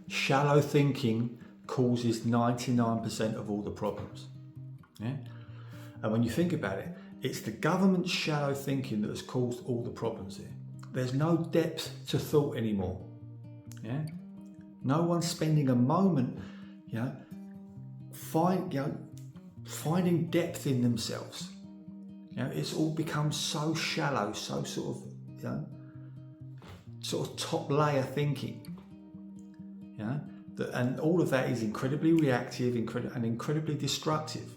Shallow thinking causes 99% of all the problems. Yeah? And when you think about it, it's the government's shallow thinking that has caused all the problems here. There's no depth to thought anymore. Yeah? No one's spending a moment, finding depth in themselves. It's all become so shallow, so sort of top layer thinking. And all of that is incredibly reactive and incredibly destructive.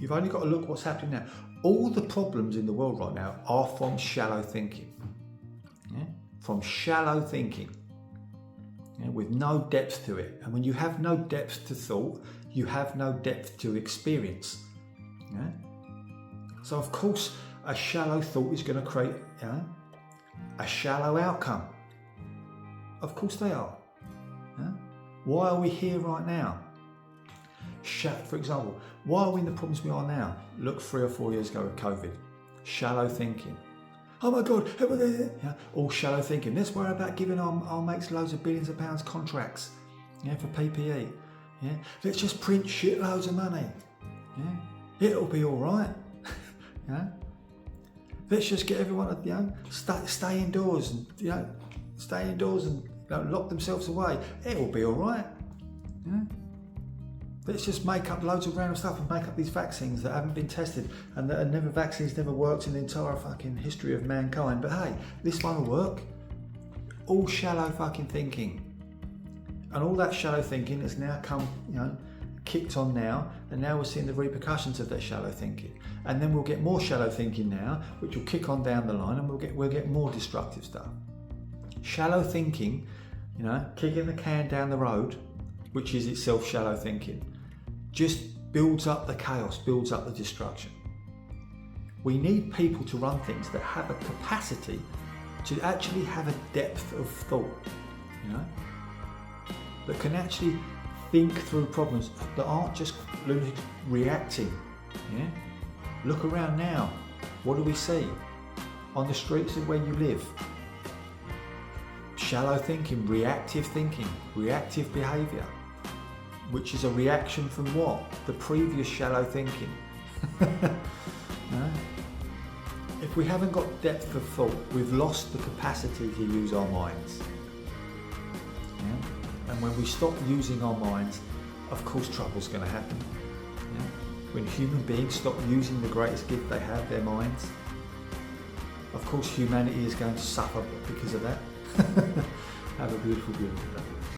You've only got to look what's happening now. All the problems in the world right now are from shallow thinking. From shallow thinking, with no depth to it. And when you have no depth to thought, you have no depth to experience. So of course, a shallow thought is going to create a shallow outcome. Of course they are. Why are we here right now? For example, why are we in the problems we are now? Look 3 or 4 years ago with COVID. Shallow thinking. Oh my God, all shallow thinking. Let's worry about giving our mates loads of billions of pounds contracts for PPE. Let's just print shitloads of money. It'll be all right. Let's just get everyone to stay indoors and lock themselves away. It'll be all right. Let's just make up loads of random stuff and make up these vaccines that haven't been tested and that vaccines never worked in the entire fucking history of mankind. But hey, this one will work. All shallow fucking thinking. And all that shallow thinking has now come, kicked on now, and now we're seeing the repercussions of that shallow thinking. And then we'll get more shallow thinking now, which will kick on down the line, and we'll get more destructive stuff. Shallow thinking, kicking the can down the road, which is itself shallow thinking, just builds up the chaos, builds up the destruction. We need people to run things that have a capacity to actually have a depth of thought, that can actually think through problems, that aren't just reacting. Look around now. What do we see on the streets of where you live? Shallow thinking, reactive behaviour, which is a reaction from what? The previous shallow thinking. If we haven't got depth of thought, we've lost the capacity to use our minds. And when we stop using our minds, of course trouble's going to happen. When human beings stop using the greatest gift they have, their minds, of course humanity is going to suffer because of that. Have a beautiful, beautiful day.